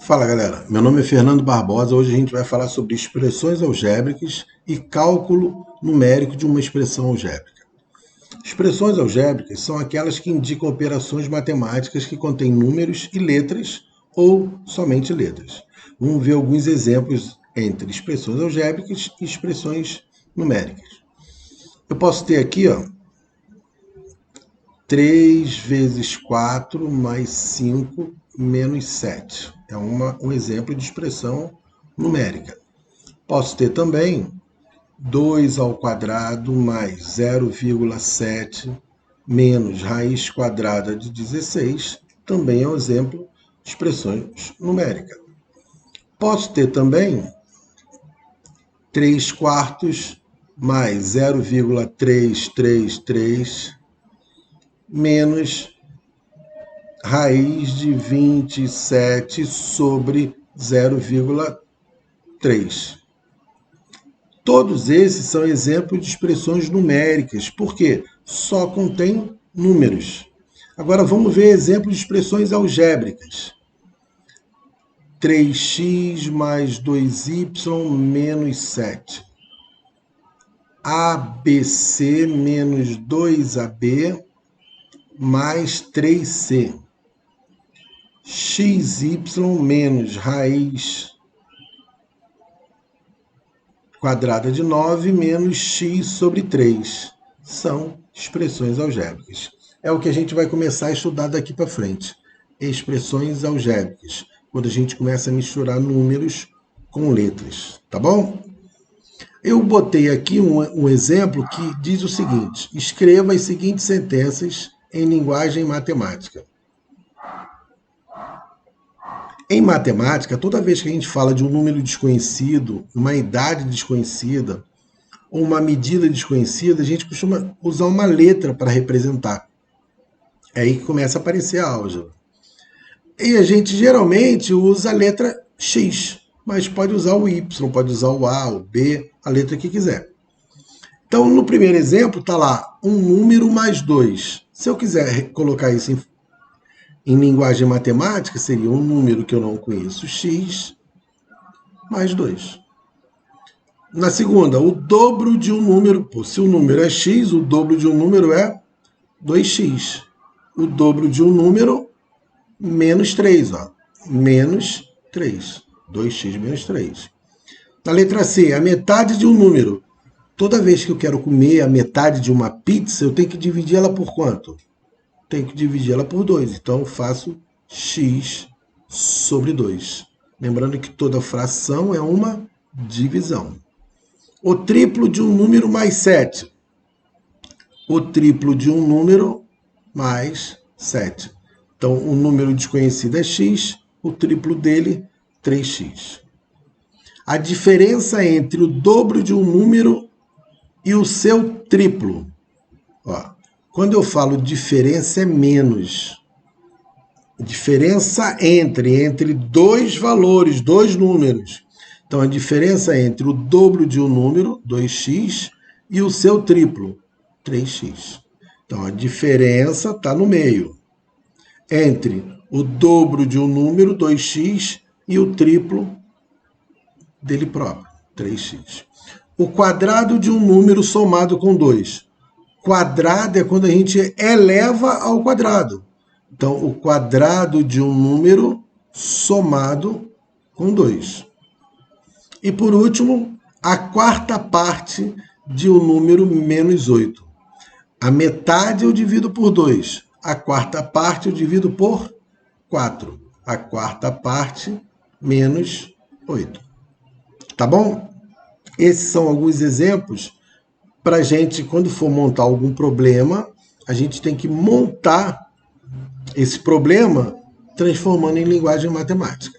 Fala galera, meu nome é Fernando Barbosa. Hoje a gente vai falar sobre expressões algébricas e cálculo numérico de uma expressão algébrica. Expressões algébricas são aquelas que indicam operações matemáticas que contêm números e letras ou somente letras. Vamos ver alguns exemplos entre expressões algébricas e expressões numéricas. Eu posso ter aqui 3 vezes 4 mais 5 menos 7. É um exemplo de expressão numérica. Posso ter também 2 ao quadrado mais 0,7 menos raiz quadrada de 16. Também é um exemplo de expressões numéricas. Posso ter também 3 quartos mais 0,333 menos raiz de 27 sobre 0,3. Todos esses são exemplos de expressões numéricas, porque só contém números. Agora vamos ver exemplos de expressões algébricas. 3x mais 2y menos 7. ABC menos 2AB mais 3C. XY menos raiz quadrada de 9 menos x sobre 3. São expressões algébricas. É o que a gente vai começar a estudar daqui para frente. Expressões algébricas, quando a gente começa a misturar números com letras, tá bom? Eu botei aqui um exemplo que diz o seguinte: escreva as seguintes sentenças em linguagem matemática. Em matemática, toda vez que a gente fala de um número desconhecido, uma idade desconhecida ou uma medida desconhecida, a gente costuma usar uma letra para representar. É aí que começa a aparecer a álgebra. E a gente geralmente usa a letra X, mas pode usar o Y, pode usar o A, o B, a letra que quiser. Então, no primeiro exemplo, está lá um número mais 2. Se eu quiser colocar isso em linguagem matemática, seria um número que eu não conheço, x, mais 2. Na segunda, o dobro de um número. Se o número é x, o dobro de um número é 2x. O dobro de um número, menos 3. Menos 3. 2x menos 3. Na letra C, a metade de um número. Toda vez que eu quero comer a metade de uma pizza, eu tenho que dividir ela por quanto? Tenho que dividir ela por 2. Então, eu faço x sobre 2. Lembrando que toda fração é uma divisão. O triplo de um número mais 7. O triplo de um número mais 7. Então, o número desconhecido é x, o triplo dele, 3x. A diferença entre o dobro de um número e o seu triplo. Quando eu falo diferença, é menos. Diferença entre dois valores, dois números. Então, a diferença entre o dobro de um número, 2x, e o seu triplo, 3x. Então, a diferença está no meio. Entre o dobro de um número, 2x, e o triplo dele próprio, 3x. O quadrado de um número somado com 2. Quadrado é quando a gente eleva ao quadrado. Então, o quadrado de um número somado com 2. E por último, a quarta parte de um número menos 8. A metade eu divido por 2. A quarta parte eu divido por 4. A quarta parte menos 8. Tá bom? Esses são alguns exemplos para a gente, quando for montar algum problema, a gente tem que montar esse problema transformando em linguagem matemática.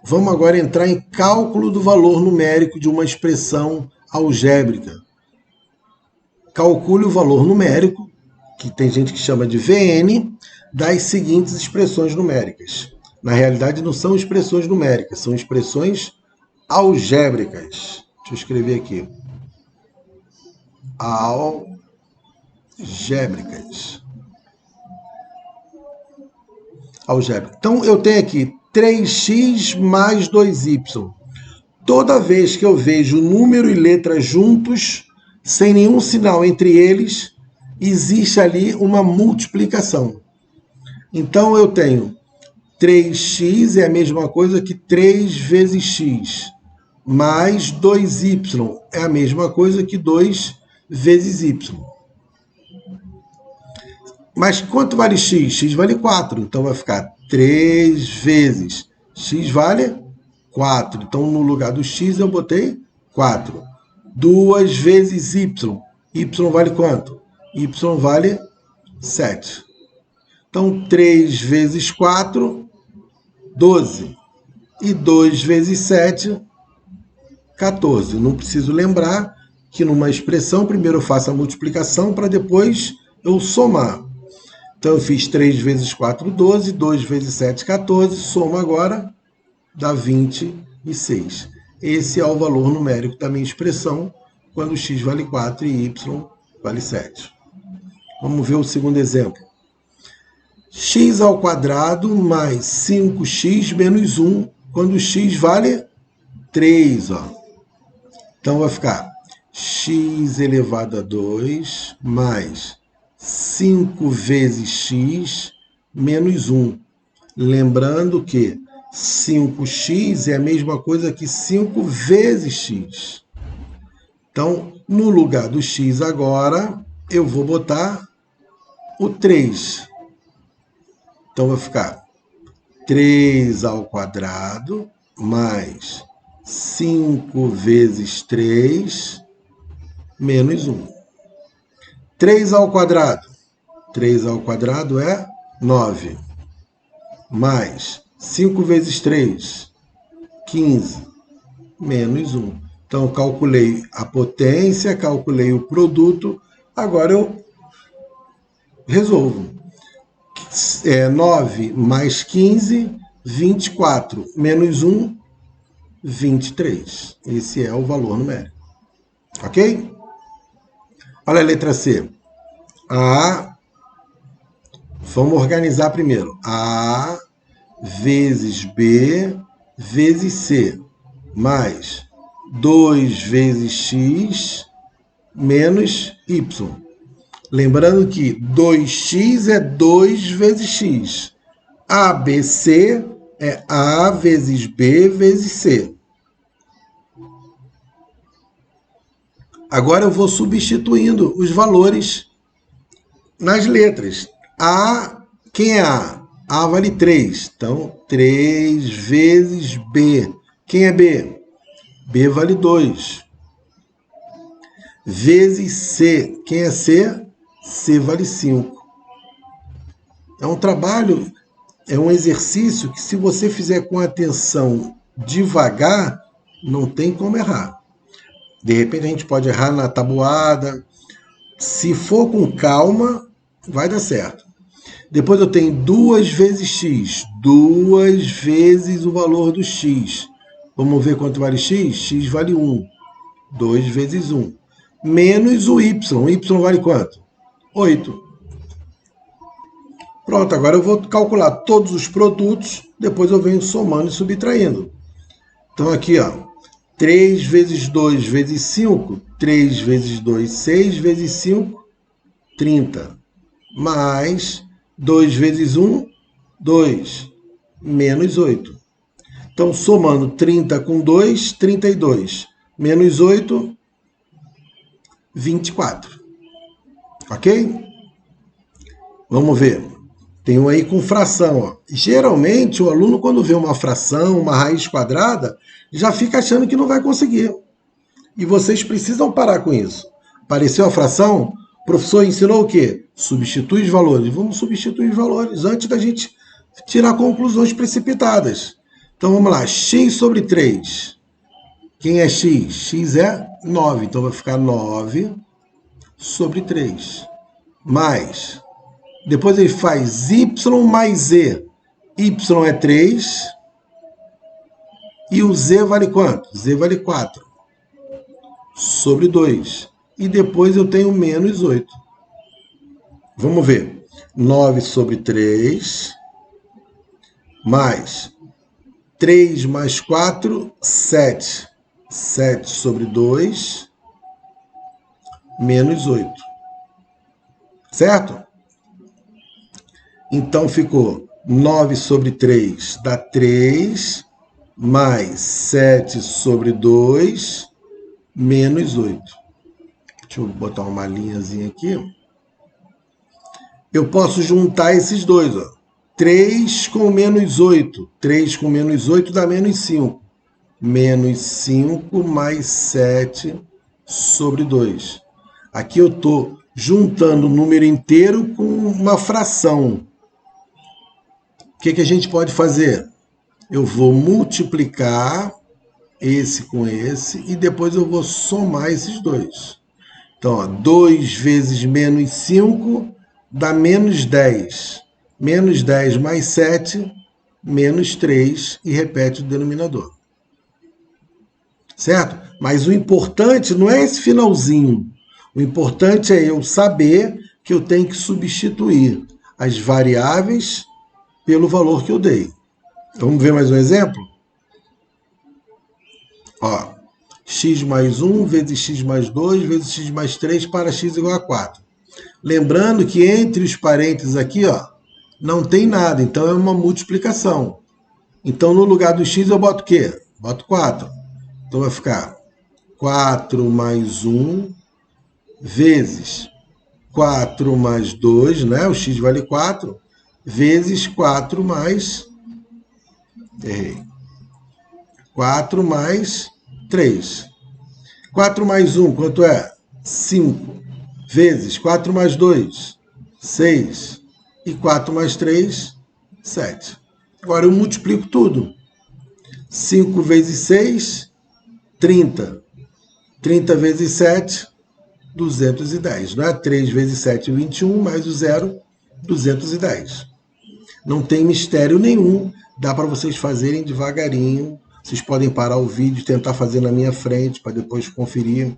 Vamos agora entrar em cálculo do valor numérico de uma expressão algébrica. Calcule o valor numérico, que tem gente que chama de Vn, das seguintes expressões numéricas. Na realidade, não são expressões numéricas, são expressões algébricas. Deixa eu escrever aqui. Algébricas. Então, eu tenho aqui 3x mais 2y. Toda vez que eu vejo número e letra juntos, sem nenhum sinal entre eles, existe ali uma multiplicação. Então eu tenho 3x é a mesma coisa que 3 vezes x, mais 2y é a mesma coisa que 2 vezes y. Mas quanto vale x? X vale 4, então vai ficar 3 vezes x vale 4. Então no lugar do x eu botei 4. 2 vezes y. Y vale quanto? Y vale 7. Então 3 vezes 4, 12. E 2 vezes 7, 14. Não preciso lembrar que numa expressão, primeiro eu faço a multiplicação para depois eu somar. Então eu fiz 3 vezes 4, 12, 2 vezes 7, 14, soma agora, dá 26. Esse é o valor numérico da minha expressão, quando x vale 4 e y vale 7. Vamos ver o segundo exemplo. X ao quadrado mais 5x menos 1, quando x vale 3. Ó. Então vai ficar x elevado a 2 mais 5 vezes x menos 1. Lembrando que 5x é a mesma coisa que 5 vezes x. Então, no lugar do x agora, eu vou botar o 3. Então, vai ficar 3 ao quadrado mais 5 vezes 3 menos 1. 3 ao quadrado. 3 ao quadrado é 9. Mais 5 vezes 3, 15. Menos 1. Então, calculei a potência, calculei o produto. Agora eu resolvo. 9 mais 15, 24. Menos 1, 23. Esse é o valor numérico. Ok? Olha a letra C. A. Vamos organizar primeiro. A vezes B vezes C. Mais 2 vezes x menos y. Lembrando que 2x é 2 vezes x. ABC é A vezes B vezes C. Agora eu vou substituindo os valores nas letras. A, quem é A? A vale 3. Então, 3 vezes B. Quem é B? B vale 2. Vezes C. Quem é C? C vale 5. É um trabalho, é um exercício que se você fizer com atenção devagar, não tem como errar. De repente a gente pode errar na tabuada. Se for com calma, vai dar certo. Depois eu tenho 2 vezes x. 2 vezes o valor do x. Vamos ver quanto vale x? X vale 1. 2 vezes 1. Menos o y. O y vale quanto? 8. Pronto, agora eu vou calcular todos os produtos, depois eu venho somando e subtraindo. Então aqui, ó, 3 vezes 2 vezes 5, 3 vezes 2, 6 vezes 5, 30. Mais 2 vezes 1, 2, menos 8. Então, somando 30 com 2, 32. Menos 8, 24. Ok? Vamos ver. Tem um aí com fração. Ó. Geralmente, o aluno, quando vê uma fração, uma raiz quadrada, já fica achando que não vai conseguir. E vocês precisam parar com isso. Apareceu a fração? O professor ensinou o quê? Substitui os valores. Vamos substituir os valores antes da gente tirar conclusões precipitadas. Então, vamos lá. X sobre 3. Quem é x? X é 9. Então, vai ficar 9 sobre 3. Mais. Depois ele faz y mais z. Y é 3. E o z vale quanto? Z vale 4. Sobre 2. E depois eu tenho menos 8. Vamos ver. 9 sobre 3. Mais 3 mais 4, 7. 7 sobre 2, menos 8. Certo? Então ficou 9 sobre 3 dá 3, mais 7 sobre 2, menos 8. Deixa eu botar uma linhazinha aqui. Eu posso juntar esses dois, ó. 3 com menos 8. 3 com menos 8 dá menos 5. Menos 5 mais 7 sobre 2. Aqui eu estou juntando o número inteiro com uma fração. O que a gente pode fazer? Eu vou multiplicar esse com esse e depois eu vou somar esses dois. Então, ó, 2 vezes menos 5 dá menos 10. Menos 10 mais 7, menos 3, e repete o denominador. Certo? Mas o importante não é esse finalzinho. O importante é eu saber que eu tenho que substituir as variáveis pelo valor que eu dei. Vamos ver mais um exemplo? Ó, x mais 1 vezes x mais 2 vezes x mais 3 para x igual a 4. Lembrando que entre os parênteses aqui, ó, não tem nada, então é uma multiplicação. Então, no lugar do x, eu boto o quê? Boto 4. Então, vai ficar 4 mais 1 vezes 4 mais 2, né? O x vale 4, vezes 4 mais... Errei. 4 mais 3. 4 mais 1, quanto é? 5. Vezes 4 mais 2, 6. E 4 mais 3, 7. Agora eu multiplico tudo. 5 vezes 6, 30. 30 vezes 7, 210. Não é? 3 vezes 7, 21, mais o 0, 210. Não tem mistério nenhum. Dá para vocês fazerem devagarinho. Vocês podem parar o vídeo, tentar fazer na minha frente para depois conferir.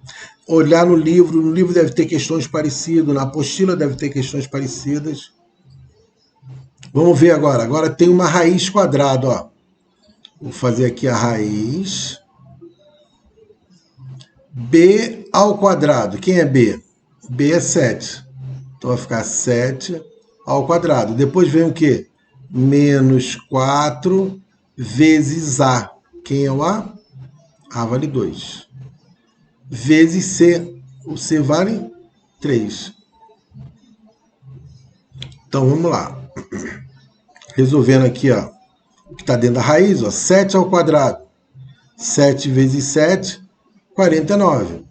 Olhar no livro deve ter questões parecidas, na apostila deve ter questões parecidas. Vamos ver agora. Agora tem uma raiz quadrada, ó. Vou fazer aqui a raiz. B ao quadrado. Quem é B? B é 7. Então vai ficar 7 ao quadrado. Depois vem o quê? Menos 4 vezes A. Quem é o A? A vale 2. Vezes C. O C vale 3. Então vamos lá. Resolvendo aqui, ó, o que está dentro da raiz, ó, 7 ao quadrado. 7 vezes 7, 49.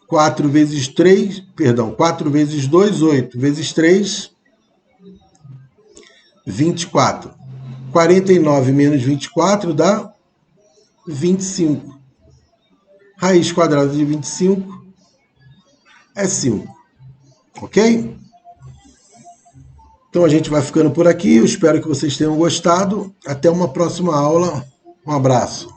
4 vezes 3, perdão, 4 vezes 2, 8. Vezes 3, 24. 49 menos 24 dá 25. Raiz quadrada de 25 é 5. Ok? Então a gente vai ficando por aqui. Eu espero que vocês tenham gostado. Até uma próxima aula. Um abraço.